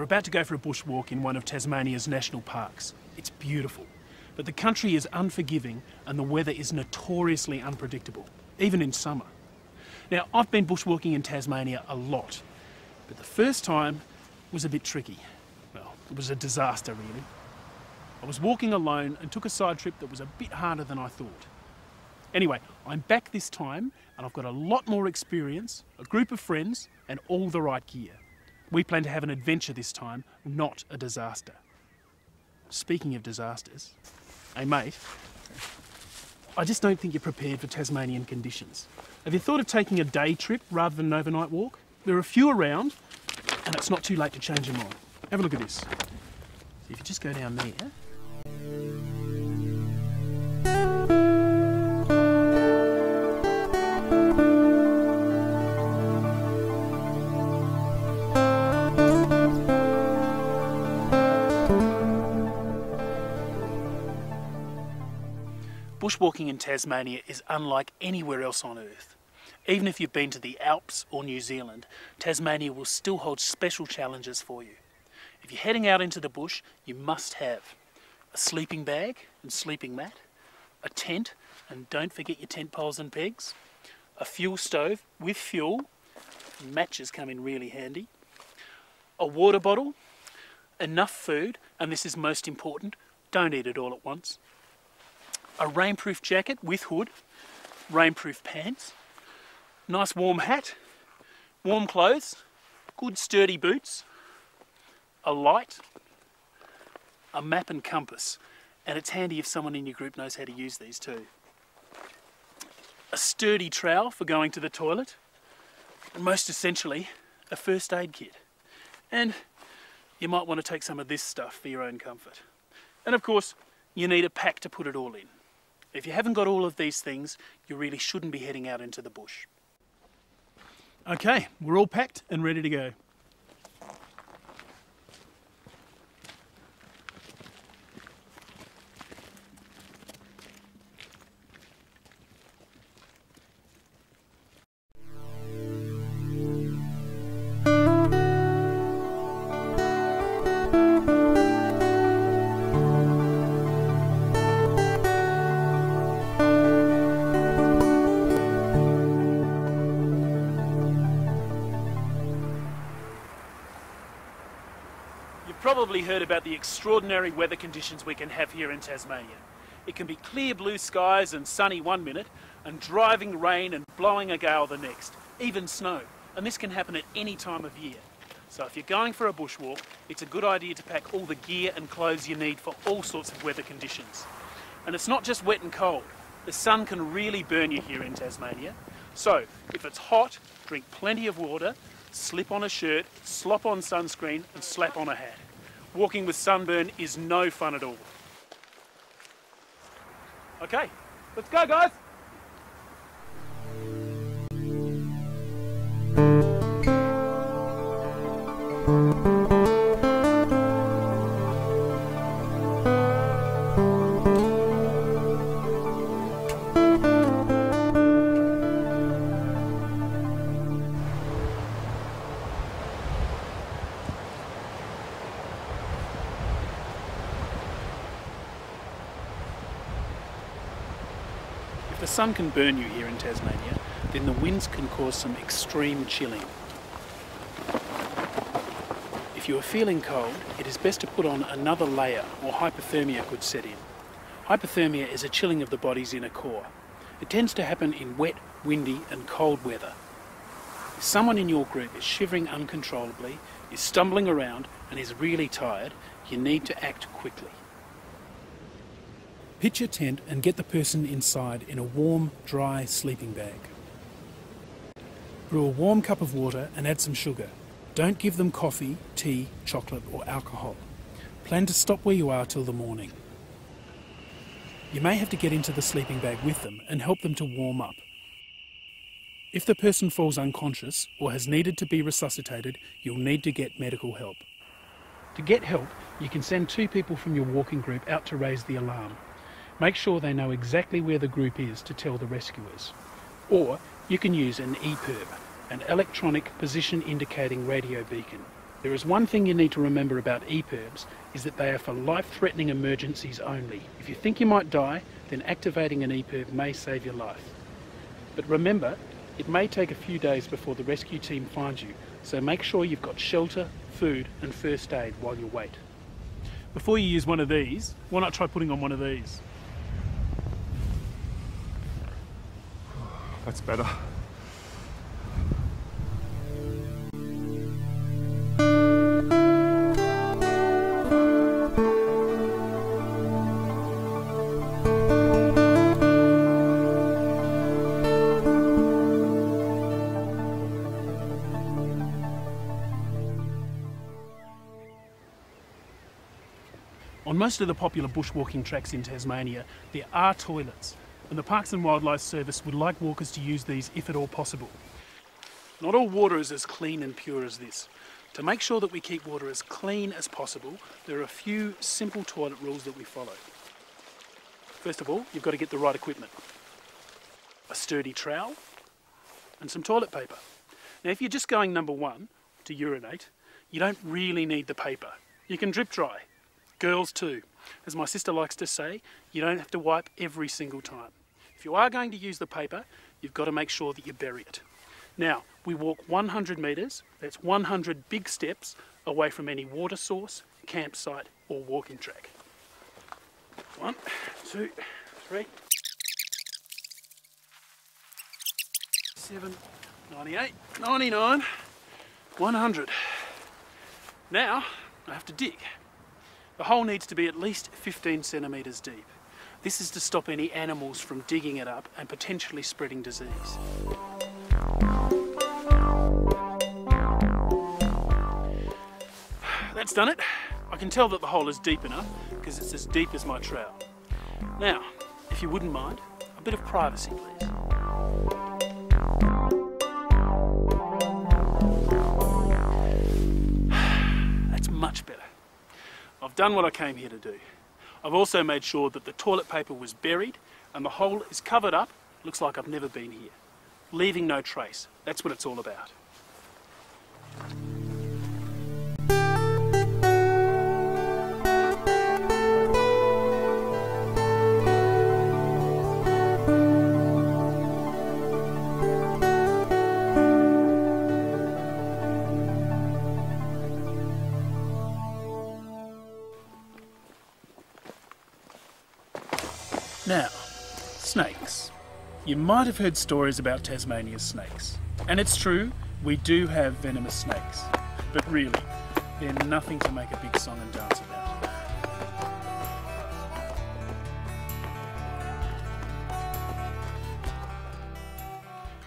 about to go for a bushwalk in one of Tasmania's national parks. It's beautiful, but the country is unforgiving and the weather is notoriously unpredictable, even in summer. Now, I've been bushwalking in Tasmania a lot, but the first time was a bit tricky. Well, it was a disaster, really. I was walking alone and took a side trip that was a bit harder than I thought. Anyway, I'm back this time and I've got a lot more experience, a group of friends and all the right gear. We plan to have an adventure this time, not a disaster. Speaking of disasters, hey mate, I just don't think you're prepared for Tasmanian conditions. Have you thought of taking a day trip rather than an overnight walk? There are a few around and it's not too late to change them on. Have a look at this. So if you just go down there, bushwalking in Tasmania is unlike anywhere else on Earth. Even if you've been to the Alps or New Zealand, Tasmania will still hold special challenges for you. If you're heading out into the bush, you must have a sleeping bag and sleeping mat, a tent, and don't forget your tent poles and pegs, a fuel stove with fuel, matches come in really handy, a water bottle, enough food, and this is most important, don't eat it all at once, a rainproof jacket with hood, rainproof pants, nice warm hat, warm clothes, good sturdy boots, a light, a map and compass, and it's handy if someone in your group knows how to use these too. A sturdy trowel for going to the toilet, and most essentially, a first aid kit. And you might want to take some of this stuff for your own comfort. And of course, you need a pack to put it all in. If you haven't got all of these things, you really shouldn't be heading out into the bush. Okay, we're all packed and ready to go. You've probably heard about the extraordinary weather conditions we can have here in Tasmania. It can be clear blue skies and sunny one minute, and driving rain and blowing a gale the next, even snow. And this can happen at any time of year. So if you're going for a bushwalk, it's a good idea to pack all the gear and clothes you need for all sorts of weather conditions. And it's not just wet and cold. The sun can really burn you here in Tasmania. So if it's hot, drink plenty of water, slip on a shirt, slop on sunscreen and slap on a hat. Walking with sunburn is no fun at all. Okay, let's go guys! If the sun can burn you here in Tasmania, then the winds can cause some extreme chilling. If you are feeling cold, it is best to put on another layer or hypothermia could set in. Hypothermia is a chilling of the body's inner core. It tends to happen in wet, windy and cold weather. If someone in your group is shivering uncontrollably, is stumbling around and is really tired, you need to act quickly. Pitch your tent and get the person inside in a warm, dry sleeping bag. Brew a warm cup of water and add some sugar. Don't give them coffee, tea, chocolate or alcohol. Plan to stop where you are till the morning. You may have to get into the sleeping bag with them and help them to warm up. If the person falls unconscious or has needed to be resuscitated, you'll need to get medical help. To get help, you can send 2 people from your walking group out to raise the alarm. Make sure they know exactly where the group is to tell the rescuers. Or you can use an EPIRB, an electronic position indicating radio beacon. There is one thing you need to remember about EPIRBs, is that they are for life-threatening emergencies only. If you think you might die, then activating an EPIRB may save your life. But remember, it may take a few days before the rescue team finds you, so make sure you've got shelter, food and first aid while you wait. Before you use one of these, why not try putting on one of these? That's better. On most of the popular bushwalking tracks in Tasmania, there are toilets, and the Parks and Wildlife Service would like walkers to use these if at all possible. Not all water is as clean and pure as this. To make sure that we keep water as clean as possible, there are a few simple toilet rules that we follow. First of all, you've got to get the right equipment. A sturdy trowel and some toilet paper. Now if you're just going number one, to urinate, you don't really need the paper. You can drip dry. Girls too. As my sister likes to say, you don't have to wipe every single time. If you are going to use the paper, you've got to make sure that you bury it. Now, we walk 100 metres, that's 100 big steps away from any water source, campsite or walking track. 1, 2, 3, 7, 98, 99, 100. Now, I have to dig. The hole needs to be at least 15 centimetres deep. This is to stop any animals from digging it up and potentially spreading disease. That's done it. I can tell that the hole is deep enough because it's as deep as my trowel. Now, if you wouldn't mind, a bit of privacy, please. That's much better. I've done what I came here to do. I've also made sure that the toilet paper was buried and the hole is covered up. Looks like I've never been here. Leaving no trace. That's what it's all about. Now, snakes. You might have heard stories about Tasmania's snakes. And it's true, we do have venomous snakes. But really, they're nothing to make a big song and dance about.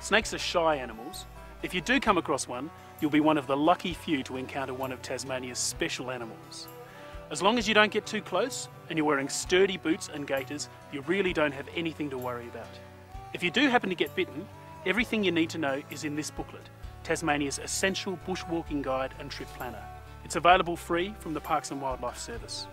Snakes are shy animals. If you do come across one, you'll be one of the lucky few to encounter one of Tasmania's special animals. As long as you don't get too close and you're wearing sturdy boots and gaiters, you really don't have anything to worry about. If you do happen to get bitten, everything you need to know is in this booklet, Tasmania's essential bushwalking guide and trip planner. It's available free from the Parks and Wildlife Service.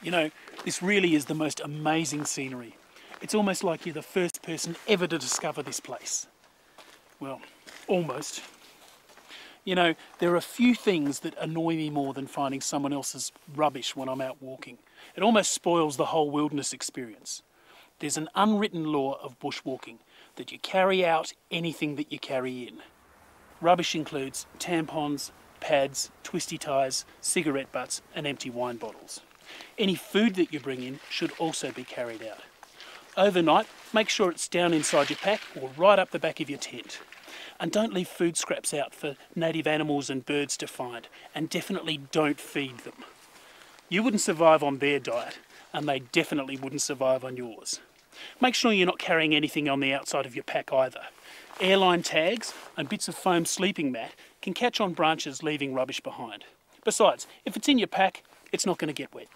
You know, this really is the most amazing scenery. It's almost like you're the first person ever to discover this place. Well, almost. You know, there are a few things that annoy me more than finding someone else's rubbish when I'm out walking. It almost spoils the whole wilderness experience. There's an unwritten law of bushwalking that you carry out anything that you carry in. Rubbish includes tampons, pads, twisty ties, cigarette butts and empty wine bottles. Any food that you bring in should also be carried out. Overnight, make sure it's down inside your pack or right up the back of your tent. And don't leave food scraps out for native animals and birds to find, and definitely don't feed them. You wouldn't survive on their diet, and they definitely wouldn't survive on yours. Make sure you're not carrying anything on the outside of your pack either. Airline tags and bits of foam sleeping mat can catch on branches, leaving rubbish behind. Besides, if it's in your pack, it's not going to get wet.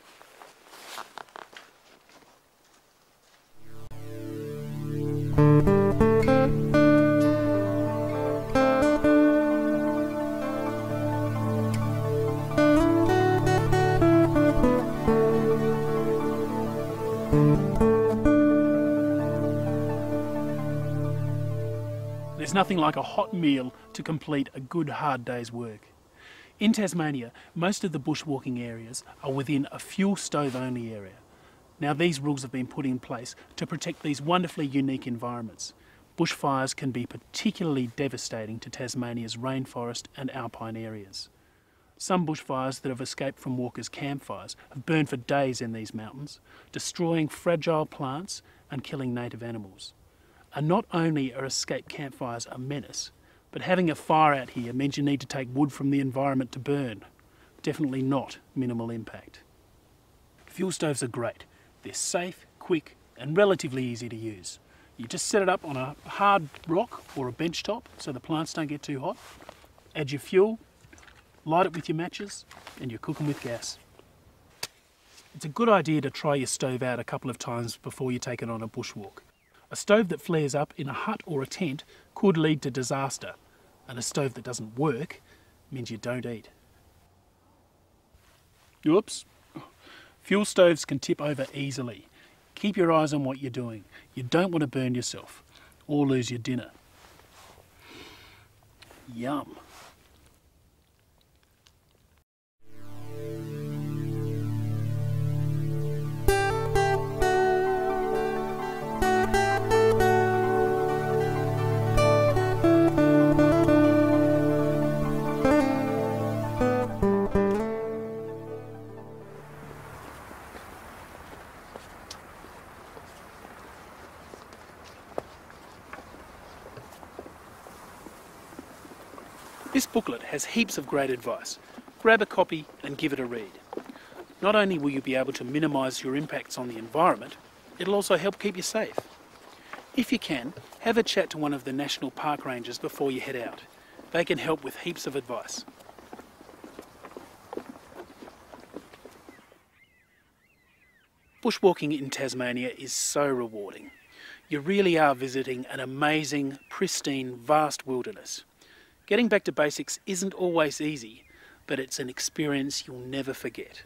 There's nothing like a hot meal to complete a good hard day's work. In Tasmania, most of the bushwalking areas are within a fuel stove only area. Now these rules have been put in place to protect these wonderfully unique environments. Bushfires can be particularly devastating to Tasmania's rainforest and alpine areas. Some bushfires that have escaped from walkers' campfires have burned for days in these mountains, destroying fragile plants and killing native animals. And not only are escape campfires a menace, but having a fire out here means you need to take wood from the environment to burn. Definitely not minimal impact. Fuel stoves are great. They're safe, quick, and relatively easy to use. You just set it up on a hard rock or a bench top so the plants don't get too hot. Add your fuel, light it with your matches, and you're cooking with gas. It's a good idea to try your stove out a couple of times before you take it on a bushwalk. A stove that flares up in a hut or a tent could lead to disaster, and a stove that doesn't work means you don't eat. Oops. Fuel stoves can tip over easily. Keep your eyes on what you're doing. You don't want to burn yourself or lose your dinner. Yum. This booklet has heaps of great advice. Grab a copy and give it a read. Not only will you be able to minimise your impacts on the environment, it'll also help keep you safe. If you can, have a chat to one of the national park rangers before you head out. They can help with heaps of advice. Bushwalking in Tasmania is so rewarding. You really are visiting an amazing, pristine, vast wilderness. Getting back to basics isn't always easy, but it's an experience you'll never forget.